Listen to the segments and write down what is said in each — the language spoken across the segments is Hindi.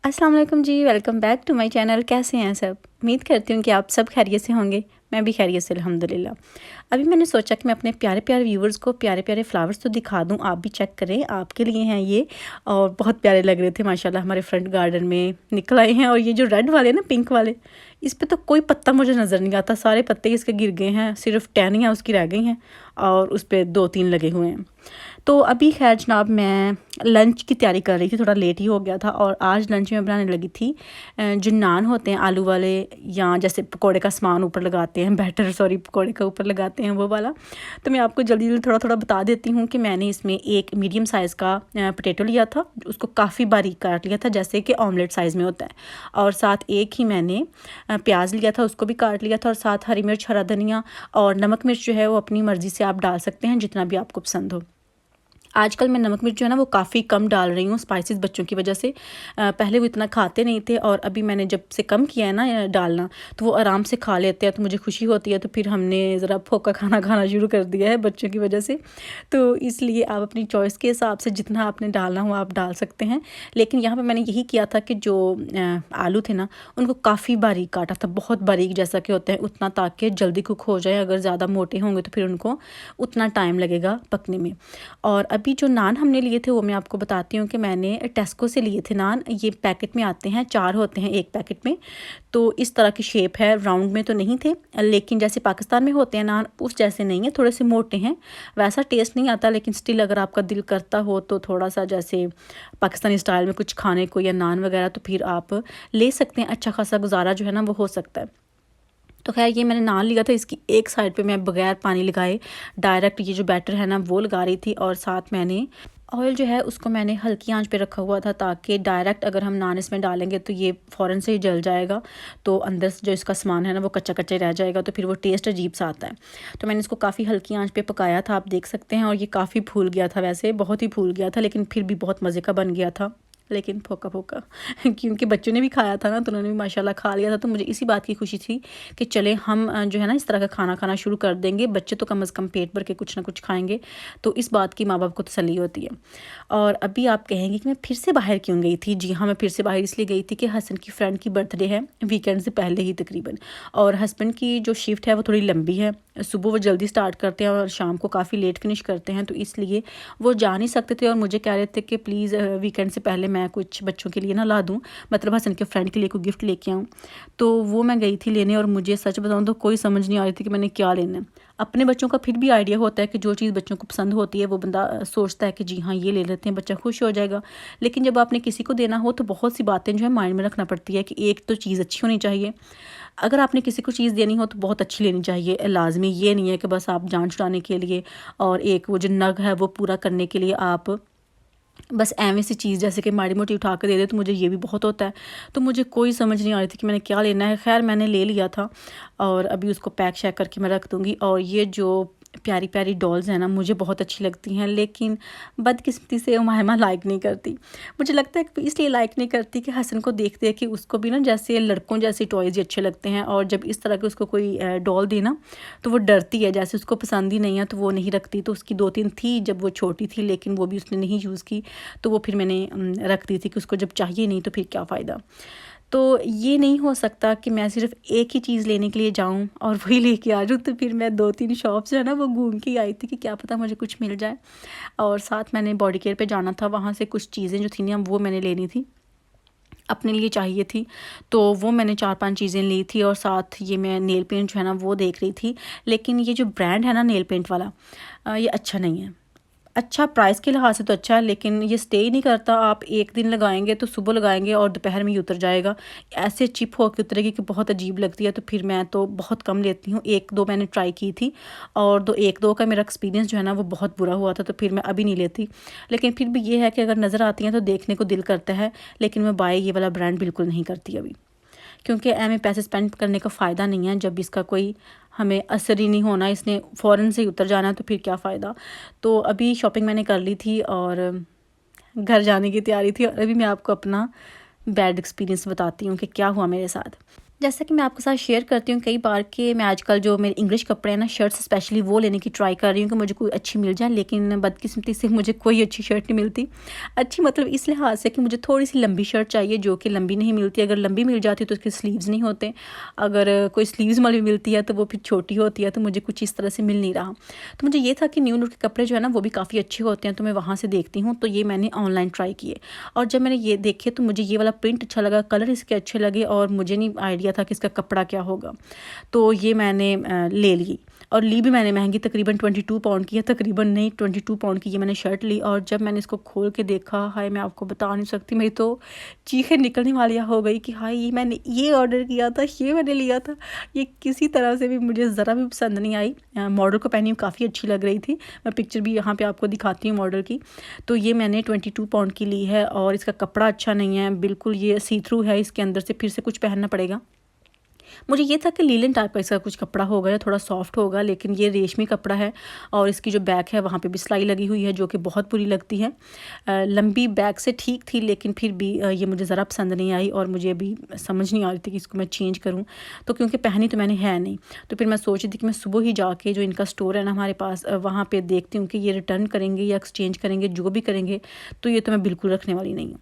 अस्सलाम वालेकुम जी, welcome back to my channel. कैसे हैं सब? उम्मीद करती हूँ कि आप सब खैरियत से होंगे। मैं भी खैरियत से अल्हम्दुलिल्लाह। अभी मैंने सोचा कि मैं अपने प्यारे प्यारे व्यूवर्स को प्यारे प्यारे फ्लावर्स तो दिखा दूँ, आप भी चेक करें, आपके लिए हैं ये। और बहुत प्यारे लग रहे थे माशाल्लाह, हमारे फ्रंट गार्डन में निकल आए हैं। और ये जो रेड वाले ना, पिंक वाले, इस पे तो कोई पत्ता मुझे नज़र नहीं आता, सारे पत्ते इसके गिर गए हैं, सिर्फ टहनियाँ उसकी रह गई हैं और उस पर 2-3 लगे हुए हैं। तो अभी खैर जनाब, मैं लंच की तैयारी कर रही थी, थोड़ा लेट ही हो गया था। और आज लंच में बनाने लगी थी जो नान होते हैं आलू वाले, या जैसे पकोड़े का सामान ऊपर लगाते हैं, बैटर सॉरी पकोड़े का ऊपर लगाते हैं वो वाला। तो मैं आपको जल्दी जल्दी थोड़ा थोड़ा बता देती हूँ कि मैंने इसमें एक मीडियम साइज़ का पोटैटो लिया था, उसको काफ़ी बारीक काट लिया था जैसे कि ऑमलेट साइज़ में होता है। और साथ एक ही मैंने प्याज लिया था, उसको भी काट लिया था। और साथ हरी मिर्च, हरा धनिया और नमक मिर्च जो है वो अपनी मर्ज़ी से आप डाल सकते हैं, जितना भी आपको पसंद हो। आजकल मैं नमक मिर्च जो है ना वो काफ़ी कम डाल रही हूँ स्पाइसेस बच्चों की वजह से। पहले वो इतना खाते नहीं थे, और अभी मैंने जब से कम किया है ना डालना, तो वो आराम से खा लेते हैं, तो मुझे खुशी होती है। तो फिर हमने ज़रा फोका खाना खाना शुरू कर दिया है बच्चों की वजह से। तो इसलिए आप अपनी चॉइस के हिसाब से जितना आपने डालना हो आप डाल सकते हैं। लेकिन यहाँ पर मैंने यही किया था कि जो आलू थे ना, उनको काफ़ी बारीक काटा था, बहुत बारीक जैसा कि होता है उतना, ताकि जल्दी कुक हो जाए। अगर ज़्यादा मोटे होंगे तो फिर उनको उतना टाइम लगेगा पकने में। और अभी जो नान हमने लिए थे वो मैं आपको बताती हूँ कि मैंने टेस्को से लिए थे नान। ये पैकेट में आते हैं, 4 होते हैं एक पैकेट में। तो इस तरह की शेप है, राउंड में तो नहीं थे, लेकिन जैसे पाकिस्तान में होते हैं नान उस जैसे नहीं है, थोड़े से मोटे हैं। वैसा टेस्ट नहीं आता, लेकिन स्टिल अगर आपका दिल करता हो तो थोड़ा सा जैसे पाकिस्तानी स्टाइल में कुछ खाने को या नान वगैरह, तो फिर आप ले सकते हैं। अच्छा खासा गुजारा जो है ना वो हो सकता है। तो खैर ये मैंने नान लिया था, इसकी एक साइड पे मैं बगैर पानी लगाए डायरेक्ट ये जो बैटर है ना वो लगा रही थी। और साथ मैंने ऑयल जो है उसको मैंने हल्की आंच पे रखा हुआ था, ताकि डायरेक्ट अगर हम नान इसमें डालेंगे तो ये फ़ौरन से ही जल जाएगा, तो अंदर से जो इसका सामान है ना वो कच्चा कच्चा रह जाएगा, तो फिर वो टेस्ट अजीब सा आता है। तो मैंने इसको काफ़ी हल्की आंच पे पकाया था, आप देख सकते हैं। और ये काफ़ी फूल गया था, वैसे बहुत ही फूल गया था, लेकिन फिर भी बहुत मज़े का बन गया था, लेकिन फोका फोका क्योंकि बच्चों ने भी खाया था ना, तो उन्होंने भी माशाल्लाह खा लिया था। तो मुझे इसी बात की खुशी थी कि चले हम जो है ना इस तरह का खाना खाना शुरू कर देंगे, बच्चे तो कम से कम पेट भर के कुछ ना कुछ खाएंगे। तो इस बात की माँ बाप को तसल्ली होती है। और अभी आप कहेंगे कि मैं फिर से बाहर क्यों गई थी? जी हाँ, मैं फिर से बाहर इसलिए गई थी कि हसन की फ्रेंड की बर्थडे है वीकेंड से पहले ही तकरीबन। और हस्बैंड की जो शिफ्ट है वो थोड़ी लंबी है, सुबह वो जल्दी स्टार्ट करते हैं और शाम को काफ़ी लेट फिनिश करते हैं, तो इसलिए वो जा नहीं सकते थे। और मुझे कह रहे थे कि प्लीज़ वीकेंड से पहले मैं कुछ बच्चों के लिए ना ला दूँ, मतलब हसन के फ्रेंड के लिए कोई गिफ्ट लेके आऊँ। तो वो मैं गई थी लेने, और मुझे सच बताऊँ तो कोई समझ नहीं आ रही थी कि मैंने क्या लेना है। अपने बच्चों का फिर भी आइडिया होता है कि जो चीज़ बच्चों को पसंद होती है वो बंदा सोचता है कि जी हाँ ये ले लेते हैं, बच्चा खुश हो जाएगा। लेकिन जब आपने किसी को देना हो तो बहुत सी बातें जो है माइंड में रखना पड़ती है, कि एक तो चीज़ अच्छी होनी चाहिए। अगर आपने किसी को चीज़ देनी हो तो बहुत अच्छी लेनी चाहिए, लाजमी ये नहीं है कि बस आप जान छुड़ाने के लिए और एक वो जो नग है वो पूरा करने के लिए आप बस ऐਵੇਂ सी चीज़ जैसे कि माड़ी मोटी उठा के दे दे। तो मुझे ये भी बहुत होता है, तो मुझे कोई समझ नहीं आ रही थी कि मैंने क्या लेना है। खैर मैंने ले लिया था, और अभी उसको पैक शैक करके मैं रख दूँगी। और ये जो प्यारी प्यारी डॉल्स हैं ना मुझे बहुत अच्छी लगती हैं, लेकिन बदकिस्मती से उमायमा लाइक नहीं करती। मुझे लगता है कि इसलिए लाइक नहीं करती कि हसन को देखते हैं कि उसको भी ना जैसे लड़कों जैसे टॉयज़ अच्छे लगते हैं, और जब इस तरह के उसको कोई डॉल दे ना तो वो डरती है, जैसे उसको पसंद ही नहीं है तो वो नहीं रखती। तो उसकी 2-3 थी जब वो छोटी थी, लेकिन वो भी उसने नहीं यूज़ की, तो वो फिर मैंने रख दी थी कि उसको जब चाहिए नहीं तो फिर क्या फ़ायदा। तो ये नहीं हो सकता कि मैं सिर्फ़ एक ही चीज़ लेने के लिए जाऊँ और वही लेके आ जाऊँ। तो फिर मैं 2-3 शॉप्स जो है ना वो घूम के आई थी कि क्या पता मुझे कुछ मिल जाए। और साथ मैंने बॉडी केयर पे जाना था, वहाँ से कुछ चीज़ें जो थी ना वो मैंने लेनी थी, अपने लिए चाहिए थी। तो वो मैंने 4-5 चीज़ें ली थी, और साथ ये मैं नेल पेंट जो है ना वो देख रही थी। लेकिन ये जो ब्रांड है ना नेल पेंट वाला, ये अच्छा नहीं है। अच्छा प्राइस के लिहाज से तो अच्छा है, लेकिन ये स्टे ही नहीं करता। आप एक दिन लगाएंगे तो सुबह लगाएंगे और दोपहर में ही उतर जाएगा, ऐसे चिप होकर उतरेगी कि बहुत अजीब लगती है। तो फिर मैं तो बहुत कम लेती हूँ, 1-2 मैंने ट्राई की थी, और 1-2 का मेरा एक्सपीरियंस जो है ना वो बहुत बुरा हुआ था, तो फिर मैं अभी नहीं लेती। लेकिन फिर भी ये है कि अगर नज़र आती हैं तो देखने को दिल करता है, लेकिन मैं बाय ये वाला ब्रांड बिल्कुल नहीं करती अभी, क्योंकि हमें पैसे स्पेंड करने का फ़ायदा नहीं है जब इसका कोई हमें असर ही नहीं होना, इसने फ़ौरन से ही उतर जाना है, तो फिर क्या फ़ायदा। तो अभी शॉपिंग मैंने कर ली थी और घर जाने की तैयारी थी, और अभी मैं आपको अपना बैड एक्सपीरियंस बताती हूँ कि क्या हुआ मेरे साथ। जैसा कि मैं आपके साथ शेयर करती हूँ कई बार कि मैं आजकल जो मेरे इंग्लिश कपड़े हैं ना, शर्ट्स स्पेशली वो लेने की ट्राई कर रही हूँ कि मुझे कोई अच्छी मिल जाए, लेकिन बदकिस्मती से मुझे कोई अच्छी शर्ट नहीं मिलती। अच्छी मतलब इस लिहाज से कि मुझे थोड़ी सी लंबी शर्ट चाहिए जो कि लंबी नहीं मिलती। अगर लंबी मिल जाती है तो उसके स्लीव्स नहीं होते, अगर कोई स्लीव्स वाली मिलती है तो वो फिर छोटी होती है, तो मुझे कुछ इस तरह से मिल नहीं रहा। तो मुझे ये था कि न्यू लुक के कपड़े जो है ना वो भी काफ़ी अच्छे होते हैं, तो मैं वहाँ से देखती हूँ। तो ये मैंने ऑनलाइन ट्राई किए और जब मैंने ये देखे तो मुझे ये वाला प्रिंट अच्छा लगा, कलर इसके अच्छे लगे और मुझे नहीं आइडिया था कि इसका कपड़ा क्या होगा। तो ये मैंने ले ली और ली भी मैंने महंगी, तकरीबन 22 पाउंड की है, तकरीबन नहीं 22 पाउंड की ये मैंने शर्ट ली। और जब मैंने इसको खोल के देखा, हाय मैं आपको बता नहीं सकती, मेरी तो चीखें निकलने वाली हो गई कि हाय ये मैंने ये ऑर्डर किया था, ये मैंने लिया था। ये किसी तरह से भी मुझे ज़रा भी पसंद नहीं आई। मॉडल को पहनी काफ़ी अच्छी लग रही थी, मैं पिक्चर भी यहाँ पे आपको दिखाती हूँ मॉडल की। तो ये मैंने 22 पाउंड की ली है और इसका कपड़ा अच्छा नहीं है बिल्कुल, ये सी थ्रू है, इसके अंदर से फिर से कुछ पहनना पड़ेगा। मुझे ये था कि लीलन टाइप का इसका कुछ कपड़ा होगा या थोड़ा सॉफ्ट होगा, लेकिन ये रेशमी कपड़ा है और इसकी जो बैक है वहाँ पे भी सिलाई लगी हुई है जो कि बहुत बुरी लगती है। लंबी बैक से ठीक थी, लेकिन फिर भी ये मुझे ज़रा पसंद नहीं आई और मुझे अभी समझ नहीं आ रही थी कि इसको मैं चेंज करूँ। तो क्योंकि पहनी तो मैंने है नहीं, तो फिर मैं सोच रही थी कि मैं सुबह ही जाके जो इनका स्टोर है ना हमारे पास, वहाँ पर देखती हूँ कि ये रिटर्न करेंगे या एक्सचेंज करेंगे, जो भी करेंगे। तो ये तो मैं बिल्कुल रखने वाली नहीं हूँ।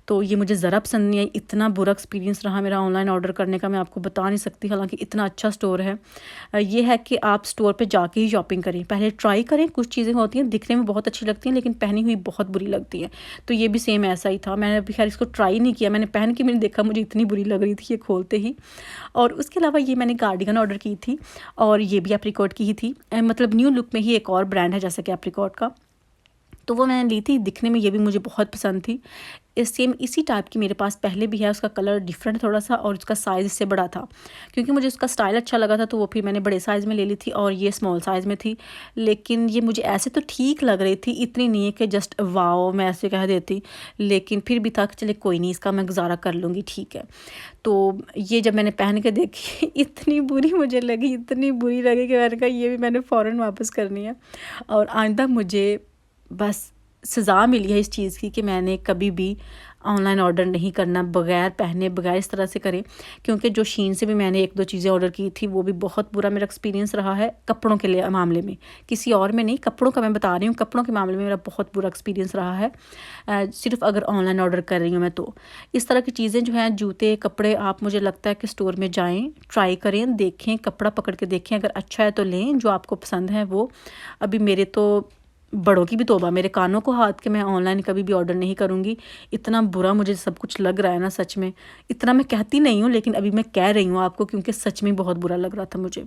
तो ये मुझे ज़रा पसंद नहीं आई, इतना बुरा एक्सपीरियंस रहा मेरा ऑनलाइन ऑर्डर करने का, मैं आपको बता नहीं सकती। हालांकि इतना अच्छा स्टोर है। ये है कि आप स्टोर पे जाके ही शॉपिंग करें, पहले ट्राई करें। कुछ चीज़ें होती हैं दिखने में बहुत अच्छी लगती हैं लेकिन पहनी हुई बहुत बुरी लगती हैं। तो ये भी सेम ऐसा ही था। मैंने अभी खैर इसको ट्राई नहीं किया, मैंने पहन के मैंने देखा, मुझे इतनी बुरी लग रही थी ये खोलते ही। और उसके अलावा ये मैंने कार्डिगन ऑर्डर की थी और ये भी एप्रिकॉट की ही थी। मतलब न्यू लुक में ही एक और ब्रांड है जैसे कि एप्रिकॉट का, तो वो मैंने ली थी। दिखने में ये भी मुझे बहुत पसंद थी। सेम इसी टाइप की मेरे पास पहले भी है, उसका कलर डिफरेंट थोड़ा सा और उसका साइज़ इससे बड़ा था। क्योंकि मुझे उसका स्टाइल अच्छा लगा था तो वो फिर मैंने बड़े साइज़ में ले ली थी और ये स्मॉल साइज़ में थी। लेकिन ये मुझे ऐसे तो ठीक लग रही थी, इतनी नहीं है कि जस्ट वाओ मैं ऐसे कह देती, लेकिन फिर भी था कि चले कोई नहीं, इसका मैं गुजारा कर लूँगी, ठीक है। तो ये जब मैंने पहन के देखी इतनी बुरी मुझे लगी, इतनी बुरी लगी कि मैंने कहा ये भी मैंने फ़ौरन वापस करनी है। और आइंदा मुझे बस सज़ा मिली है इस चीज़ की कि मैंने कभी भी ऑनलाइन ऑर्डर नहीं करना बगैर पहने, बगैर इस तरह से करें। क्योंकि जो शीन से भी मैंने 1-2 चीज़ें ऑर्डर की थी वो भी बहुत बुरा मेरा एक्सपीरियंस रहा है कपड़ों के लिए मामले में, किसी और में नहीं, कपड़ों का मैं बता रही हूँ। कपड़ों के मामले में मेरा बहुत बुरा एक्सपीरियंस रहा है, सिर्फ अगर ऑनलाइन ऑर्डर कर रही हूँ मैं। तो इस तरह की चीज़ें जो हैं, जूते कपड़े, आप मुझे लगता है कि स्टोर में जाएँ, ट्राई करें, देखें, कपड़ा पकड़ के देखें, अगर अच्छा है तो लें, जो आपको पसंद है वो। अभी मेरे तो बड़ों की भी तौबा, मेरे कानों को हाथ के मैं ऑनलाइन कभी भी ऑर्डर नहीं करूँगी। इतना बुरा मुझे सब कुछ लग रहा है ना, सच में। इतना मैं कहती नहीं हूँ लेकिन अभी मैं कह रही हूँ आपको, क्योंकि सच में बहुत बुरा लग रहा था मुझे।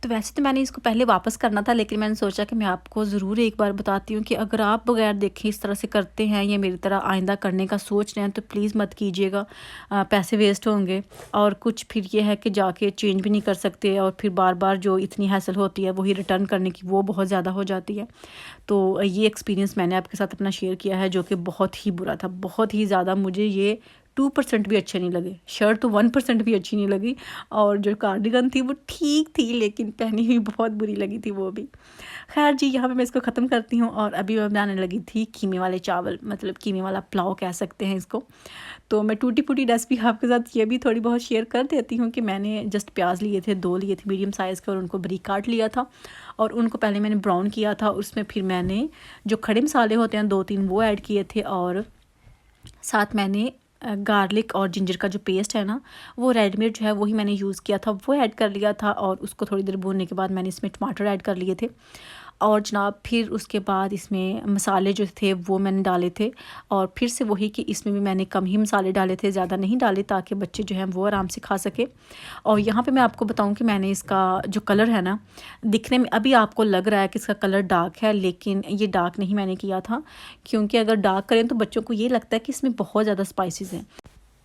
तो वैसे तो मैंने इसको पहले वापस करना था, लेकिन मैंने सोचा कि मैं आपको ज़रूर एक बार बताती हूँ कि अगर आप बगैर देखे इस तरह से करते हैं या मेरी तरह आइंदा करने का सोच रहे हैं तो प्लीज़ मत कीजिएगा। पैसे वेस्ट होंगे और कुछ फिर ये है कि जाके चेंज भी नहीं कर सकते और फिर बार बार जो इतनी हैसल होती है वही रिटर्न करने की, वो बहुत ज़्यादा हो जाती है। तो ये एक्सपीरियंस मैंने आपके साथ अपना शेयर किया है जो कि बहुत ही बुरा था, बहुत ही ज़्यादा। मुझे ये 2% भी अच्छे नहीं लगे। शर्ट तो 1% भी अच्छी नहीं लगी और जो कार्डिगन थी वो ठीक थी, लेकिन पहनी हुई बहुत बुरी लगी थी वो भी। खैर जी, यहाँ पे मैं इसको ख़त्म करती हूँ और अभी मैं बनाने लगी थी कीमे वाले चावल, मतलब कीमे वाला पुलाव कह सकते हैं इसको। तो मैं टूटी फूटी रेसिपी आपके साथ ये भी थोड़ी बहुत शेयर कर देती हूँ कि मैंने जस्ट प्याज लिए थे, 2 लिए थे मीडियम साइज़ के, और उनको बारीक काट लिया था और उनको पहले मैंने ब्राउन किया था। उसमें फिर मैंने जो खड़े मसाले होते हैं 2-3 वो ऐड किए थे और साथ मैंने गार्लिक और जिंजर का जो पेस्ट है ना, वो रेडमेड जो है वही मैंने यूज़ किया था, वो ऐड कर लिया था। और उसको थोड़ी देर भूनने के बाद मैंने इसमें टमाटर ऐड कर लिए थे और जनाब फिर उसके बाद इसमें मसाले जो थे वो मैंने डाले थे। और फिर से वही कि इसमें भी मैंने कम ही मसाले डाले थे, ज़्यादा नहीं डाले, ताकि बच्चे जो हैं वो आराम से खा सके। और यहाँ पे मैं आपको बताऊँ कि मैंने इसका जो कलर है ना, दिखने में अभी आपको लग रहा है कि इसका कलर डार्क है, लेकिन ये डार्क नहीं मैंने किया था, क्योंकि अगर डार्क करें तो बच्चों को ये लगता है कि इसमें बहुत ज़्यादा स्पाइसेस हैं।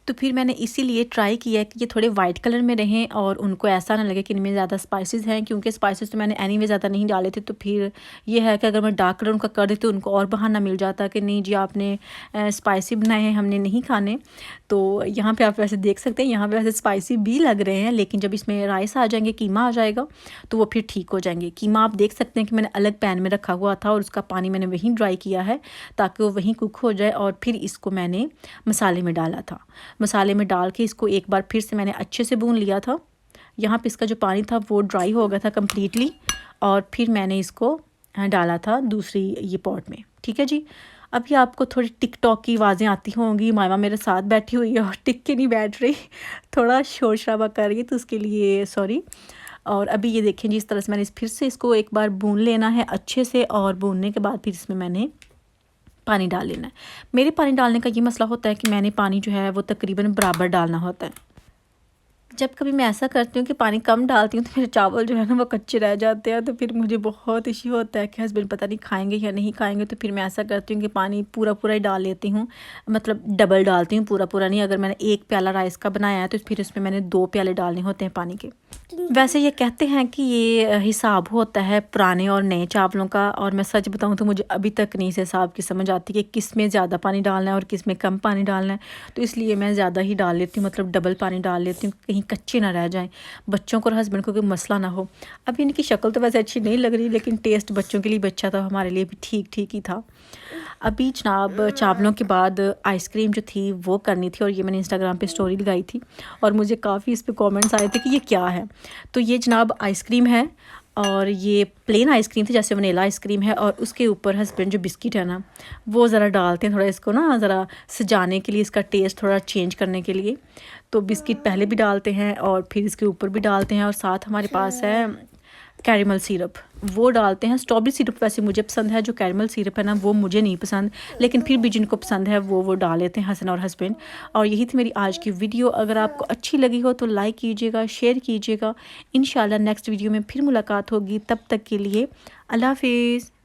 तो फिर मैंने इसीलिए ट्राई किया कि ये थोड़े वाइट कलर में रहें और उनको ऐसा ना लगे कि इनमें ज़्यादा स्पाइसेस हैं, क्योंकि स्पाइसेस तो मैंने एनीवे ज़्यादा नहीं डाले थे। तो फिर ये है कि अगर मैं डार्क कलर उनका कर देती तो उनको और बहाना मिल जाता कि नहीं जी आपने स्पाइसी बनाए हैं, हमने नहीं खाने। तो यहाँ पे आप वैसे देख सकते हैं, यहाँ पे वैसे स्पाइसी भी लग रहे हैं, लेकिन जब इसमें राइस आ जाएंगे, कीमा आ जाएगा, तो वो फिर ठीक हो जाएंगे। कीमा आप देख सकते हैं कि मैंने अलग पैन में रखा हुआ था और उसका पानी मैंने वहीं ड्राई किया है ताकि वो वहीं कुक हो जाए, और फिर इसको मैंने मसाले में डाला था। मसाले में डाल के इसको एक बार फिर से मैंने अच्छे से भून लिया था। यहाँ पे इसका जो पानी था वो ड्राई हो गया था कम्प्लीटली, और फिर मैंने इसको डाला था दूसरी ये पॉट में। ठीक है जी। अभी आपको थोड़ी टिकटॉक की आवाज़ें आती होंगी, मामा मेरे साथ बैठी हुई है और टिक के नहीं बैठ रही, थोड़ा शोर शराबा कर रही है, तो उसके लिए सॉरी। और अभी ये देखें जी, इस तरह से मैंने फिर से इसको एक बार भून लेना है अच्छे से, और भूनने के बाद फिर इसमें मैंने पानी डाल लेना है। मेरे पानी डालने का ये मसला होता है कि मैंने पानी जो है वो तकरीबन बराबर डालना होता है। जब कभी मैं ऐसा करती हूँ कि पानी कम डालती हूँ तो मेरे चावल जो है ना वो कच्चे रह जाते हैं, तो फिर मुझे बहुत इश्यू होता है कि हस्बैंड पता नहीं खाएंगे या नहीं खाएंगे। तो फिर मैं ऐसा करती हूँ कि पानी पूरा पूरा ही डाल लेती हूँ, मतलब डबल डालती हूँ, पूरा पूरा नहीं। अगर मैंने 1 प्याला राइस का बनाया है तो फिर उसमें मैंने 2 प्याले डालने होते हैं पानी के। वैसे ये कहते हैं कि ये हिसाब होता है पुराने और नए चावलों का, और मैं सच बताऊं तो मुझे अभी तक नहीं इस हिसाब की समझ आती कि किस में ज़्यादा पानी डालना है और किस में कम पानी डालना है। तो इसलिए मैं ज़्यादा ही डाल लेती हूँ, मतलब डबल पानी डाल लेती हूँ, कहीं कच्चे ना रह जाएं, बच्चों को और हस्बैंड को कोई मसला ना हो। अभी इनकी शक्ल तो वैसे अच्छी नहीं लग रही, लेकिन टेस्ट बच्चों के लिए भी अच्छा था, हमारे लिए भी ठीक ठीक ही था। अभी जनाब चावलों के बाद आइसक्रीम जो थी वो करनी थी, और ये मैंने इंस्टाग्राम पे स्टोरी लगाई थी और मुझे काफ़ी इस पे कमेंट्स आए थे कि ये क्या है। तो ये जनाब आइसक्रीम है, और ये प्लेन आइसक्रीम थी, जैसे वनीला आइसक्रीम है, और उसके ऊपर हस्बैंड जो बिस्किट है ना वो ज़रा डालते हैं, थोड़ा इसको ना ज़रा सजाने के लिए, इसका टेस्ट थोड़ा चेंज करने के लिए। तो बिस्किट पहले भी डालते हैं और फिर इसके ऊपर भी डालते हैं, और साथ हमारे पास है कैरेमल सिरप, वो डालते हैं। स्ट्रॉबेरी सिरप वैसे मुझे पसंद है, जो कैरेमल सिरप है ना वो मुझे नहीं पसंद, लेकिन फिर भी जिनको पसंद है वो डाल लेते हैं, हसन और हस्बैंड। और यही थी मेरी आज की वीडियो। अगर आपको अच्छी लगी हो तो लाइक कीजिएगा, शेयर कीजिएगा। इंशाल्लाह नेक्स्ट वीडियो में फिर मुलाकात होगी, तब तक के लिए अल्लाह हाफिज़।